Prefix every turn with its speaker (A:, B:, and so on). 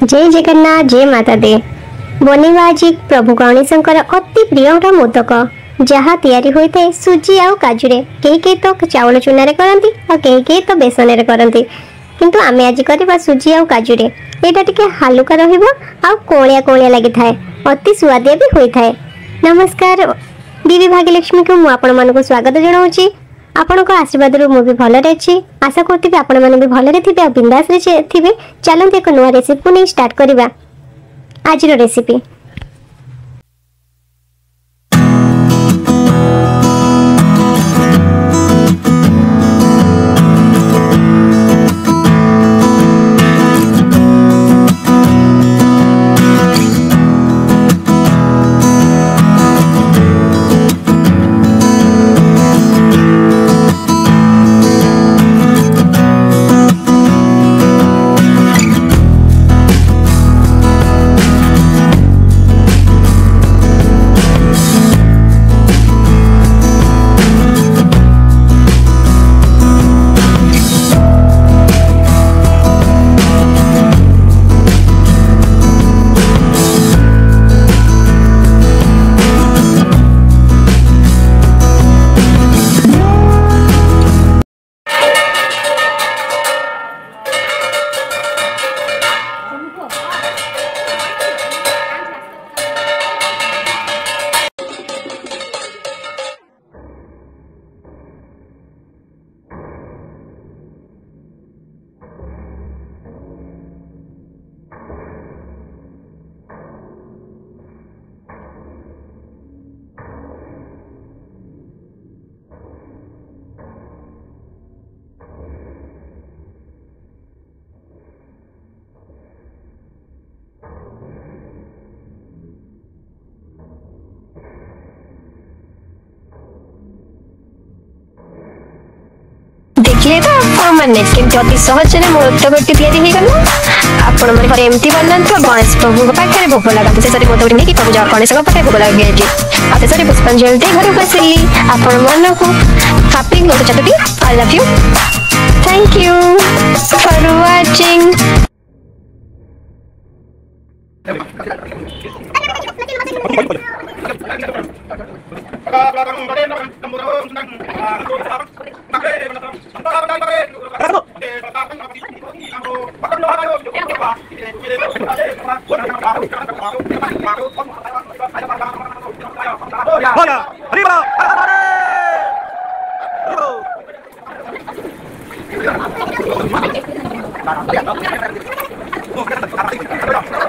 A: जय जगन्नाथ जय माता दे बनेवा आज प्रभु गणेशंकर अति प्रिय मोदक जहाँ तैयारी होता है सुजी आउ काजुरे कई तो चावल चूना करती और कई तो बेसन करती किंतु आमे आज करवा सुजी आउ काजुरे यहाँ टिके हालुका कोलिया कोलिया लगी था अति स्वादिया भी होता है। नमस्कार दीदी भाग्यलक्ष्मी को मुझे स्वागत जनाऊँगी। आपण को आशीर्वाद मु भी भलरे अच्छी आशा करती आपण मैंने भी भलरे थे और बिंदास थे। चलते एक नुआ रेसिपी को नहीं स्टार्ट करवा आज रेसिपी। देखिए तो आपने केमती अति सहज मोदकटी आपण मैंने एमती बनाते गणेश प्रभु पाखे भोग लगा शेष मोदकटी नहीं प्रभु गणेश पाखे भोग लगे शेष पुष्पांजलि दे घर को आसिली आपण मन को happy Ganesh Chaturthi. I love you thank you for watching.
B: arriba, arriba.